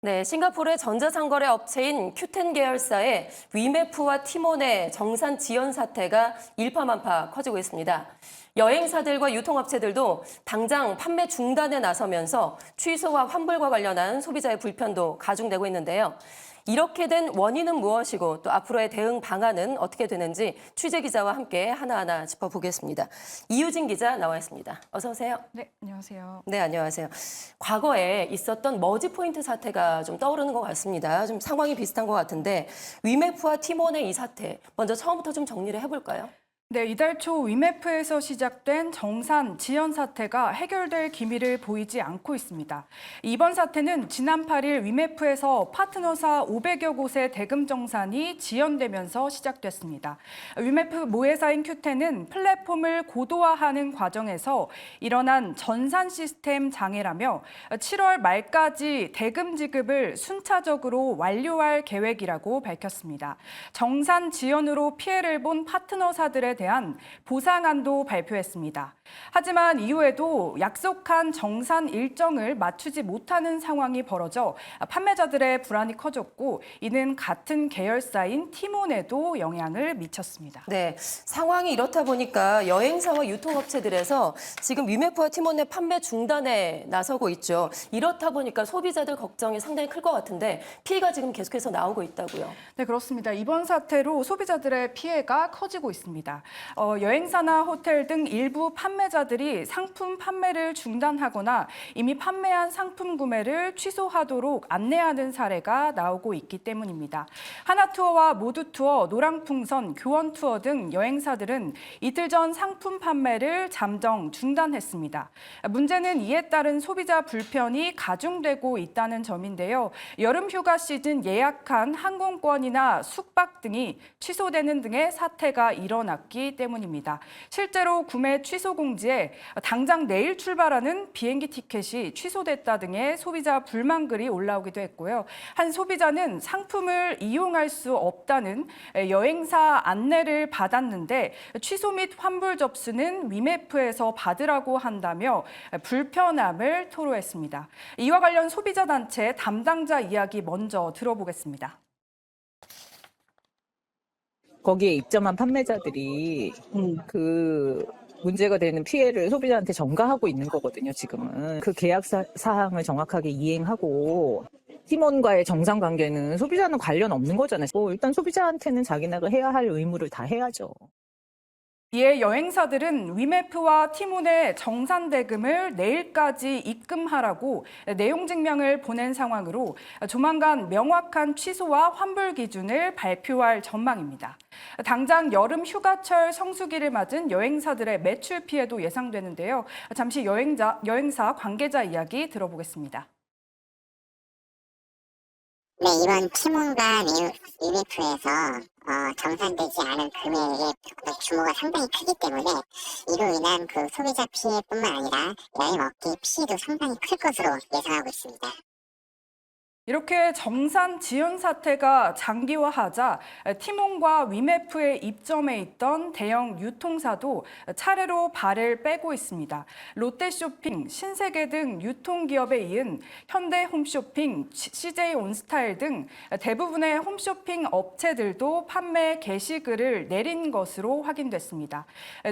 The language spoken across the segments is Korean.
네, 싱가포르의 전자상거래 업체인 큐텐 계열사의 위메프와 티몬의 정산 지연 사태가 일파만파 커지고 있습니다. 여행사들과 유통업체들도 당장 판매 중단에 나서면서 취소와 환불과 관련한 소비자의 불편도 가중되고 있는데요. 이렇게 된 원인은 무엇이고 또 앞으로의 대응 방안은 어떻게 되는지 취재 기자와 함께 하나하나 짚어보겠습니다. 이유진 기자 나와 있습니다. 어서 오세요. 네, 안녕하세요. 네, 안녕하세요. 과거에 있었던 머지 포인트 사태가 좀 떠오르는 것 같습니다. 좀 상황이 비슷한 것 같은데 위메프와 티몬의 이 사태 먼저 처음부터 좀 정리를 해볼까요? 네, 이달 초 위메프에서 시작된 정산 지연 사태가 해결될 기미를 보이지 않고 있습니다. 이번 사태는 지난 8일 위메프에서 파트너사 500여 곳의 대금 정산이 지연되면서 시작됐습니다. 위메프 모회사인 큐텐은 플랫폼을 고도화하는 과정에서 일어난 전산 시스템 장애라며 7월 말까지 대금 지급을 순차적으로 완료할 계획이라고 밝혔습니다. 정산 지연으로 피해를 본 파트너사들에 대한 보상안도 발표했습니다. 하지만 이후에도 약속한 정산 일정을 맞추지 못하는 상황이 벌어져 판매자들의 불안이 커졌고 이는 같은 계열사인 티몬에도 영향을 미쳤습니다. 네, 상황이 이렇다 보니까 여행사와 유통업체들에서 지금 위메프와 티몬의 판매 중단에 나서고 있죠. 이렇다 보니까 소비자들 걱정이 상당히 클 것 같은데 피해가 지금 계속해서 나오고 있다고요. 네, 그렇습니다. 이번 사태로 소비자들의 피해가 커지고 있습니다. 여행사나 호텔 등 일부 판매자들이 상품 판매를 중단하거나 이미 판매한 상품 구매를 취소하도록 안내하는 사례가 나오고 있기 때문입니다. 하나투어와 모두투어, 노랑풍선, 교원투어 등 여행사들은 이틀 전 상품 판매를 잠정 중단했습니다. 문제는 이에 따른 소비자 불편이 가중되고 있다는 점인데요. 여름 휴가 시즌 예약한 항공권이나 숙박 등이 취소되는 등의 사태가 일어났기 때문입니다. 실제로 구매 취소 공지에 당장 내일 출발하는 비행기 티켓이 취소됐다 등의 소비자 불만글이 올라오기도 했고요. 한 소비자는 상품을 이용할 수 없다는 여행사 안내를 받았는데 취소 및 환불 접수는 위메프에서 받으라고 한다며 불편함을 토로했습니다. 이와 관련 소비자 단체 담당자 이야기 먼저 들어보겠습니다. 거기에 입점한 판매자들이 그 문제가 되는 피해를 소비자한테 전가하고 있는 거거든요, 지금은. 그 계약 사항을 정확하게 이행하고 팀원과의 정상 관계는 소비자는 관련 없는 거잖아요. 일단 소비자한테는 자기네가 해야 할 의무를 다 해야죠. 이에 여행사들은 위메프와 티몬의 정산 대금을 내일까지 입금하라고 내용 증명을 보낸 상황으로 조만간 명확한 취소와 환불 기준을 발표할 전망입니다. 당장 여름 휴가철 성수기를 맞은 여행사들의 매출 피해도 예상되는데요. 잠시 여행사 관계자 이야기 들어보겠습니다. 네, 이번 티몬과 유니프에서 정산되지 않은 금액의 규모가 상당히 크기 때문에 이로 인한 그 소비자 피해뿐만 아니라 여행업계 피해도 상당히 클 것으로 예상하고 있습니다. 이렇게 정산 지연 사태가 장기화하자 티몬과 위메프에 입점해 있던 대형 유통사도 차례로 발을 빼고 있습니다. 롯데쇼핑, 신세계 등 유통기업에 이은 현대홈쇼핑, CJ온스타일 등 대부분의 홈쇼핑 업체들도 판매 게시글을 내린 것으로 확인됐습니다.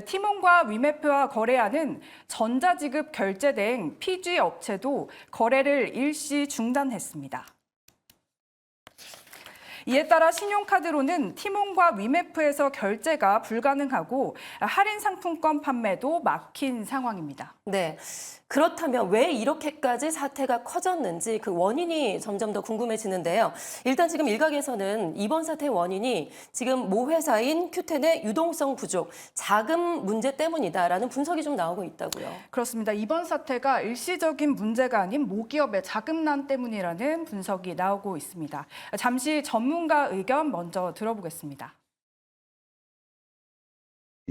티몬과 위메프와 거래하는 전자지급 결제대행 PG 업체도 거래를 일시 중단했습니다. 이에 따라 신용카드로는 티몬과 위메프에서 결제가 불가능하고 할인 상품권 판매도 막힌 상황입니다. 네. 그렇다면 왜 이렇게까지 사태가 커졌는지 그 원인이 점점 더 궁금해지는데요. 일단 지금 일각에서는 이번 사태의 원인이 지금 모 회사인 큐텐의 유동성 부족, 자금 문제 때문이다라는 분석이 좀 나오고 있다고요. 그렇습니다. 이번 사태가 일시적인 문제가 아닌 모기업의 자금난 때문이라는 분석이 나오고 있습니다. 잠시 전문가 의견 먼저 들어보겠습니다.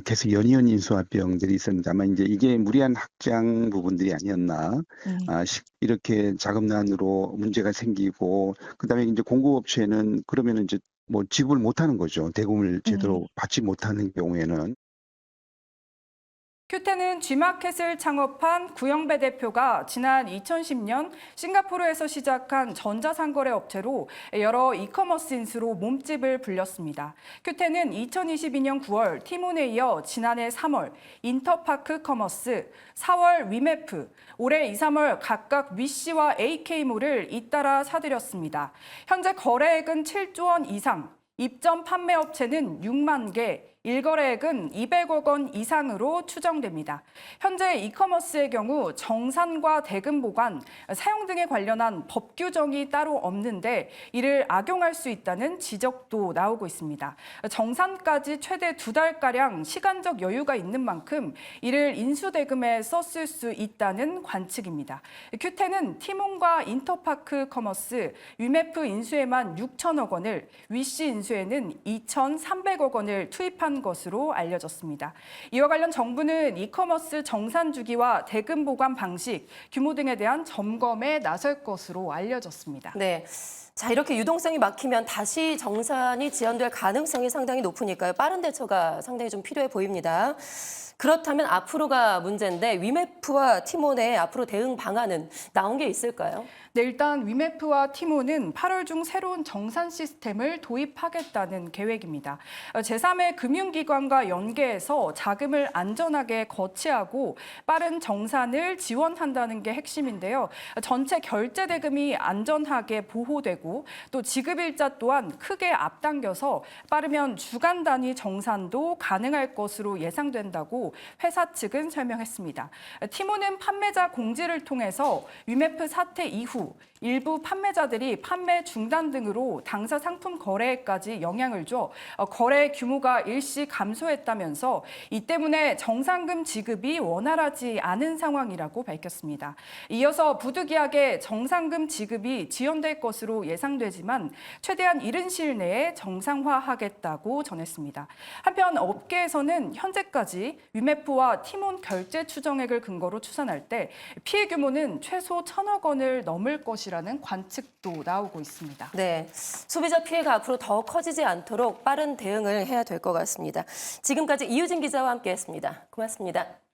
계속 연이은 인수합병들이 있었는데 아마 이제 이게 무리한 확장 부분들이 아니었나. 이렇게 자금난으로 문제가 생기고 그다음에 이제 공급업체는 그러면은 이제 뭐 지급을 못하는 거죠. 대금을 제대로 받지 못하는 경우에는. 큐텐은 G마켓을 창업한 구영배 대표가 지난 2010년 싱가포르에서 시작한 전자상거래 업체로 여러 이커머스 인수로 몸집을 불렸습니다. 큐텐은 2022년 9월 티몬에 이어 지난해 3월 인터파크 커머스, 4월 위메프, 올해 2, 3월 각각 위시와 AK몰을 잇따라 사들였습니다. 현재 거래액은 7조 원 이상, 입점 판매 업체는 6만 개, 일거래액은 200억 원 이상으로 추정됩니다. 현재 이커머스의 경우 정산과 대금 보관, 사용 등에 관련한 법 규정이 따로 없는데 이를 악용할 수 있다는 지적도 나오고 있습니다. 정산까지 최대 2달가량 시간적 여유가 있는 만큼 이를 인수대금에 썼을 수 있다는 관측입니다. 큐텐은 티몬과 인터파크 커머스, 위메프 인수에만 6천억 원을, 위시 인수에는 2,300억 원을 투입한 것으로 알려졌습니다. 이와 관련 정부는 이커머스 정산 주기와 대금 보관 방식, 규모 등에 대한 점검에 나설 것으로 알려졌습니다. 네. 자, 이렇게 유동성이 막히면 다시 정산이 지연될 가능성이 상당히 높으니까요. 빠른 대처가 상당히 좀 필요해 보입니다. 그렇다면 앞으로가 문제인데 위메프와 티몬의 앞으로 대응 방안은 나온 게 있을까요? 네, 일단 위메프와 티몬은 8월 중 새로운 정산 시스템을 도입하겠다는 계획입니다. 제3의 금융기관과 연계해서 자금을 안전하게 거치하고 빠른 정산을 지원한다는 게 핵심인데요. 전체 결제 대금이 안전하게 보호되고 또 지급일자 또한 크게 앞당겨서 빠르면 주간 단위 정산도 가능할 것으로 예상된다고 회사 측은 설명했습니다. 티몬은 판매자 공지를 통해서 위메프 사태 이후 일부 판매자들이 판매 중단 등으로 당사 상품 거래에까지 영향을 줘 거래 규모가 일시 감소했다면서 이 때문에 정산금 지급이 원활하지 않은 상황이라고 밝혔습니다. 이어서 부득이하게 정산금 지급이 지연될 것으로 예상되지만 최대한 이른 시일 내에 정상화하겠다고 전했습니다. 한편 업계에서는 현재까지 위메프와 티몬 결제 추정액을 근거로 추산할 때 피해 규모는 최소 1,000억 원을 넘을 것이라는 관측도 나오고 있습니다. 네, 소비자 피해가 앞으로 더 커지지 않도록 빠른 대응을 해야 될 것 같습니다. 지금까지 이유진 기자와 함께했습니다. 고맙습니다.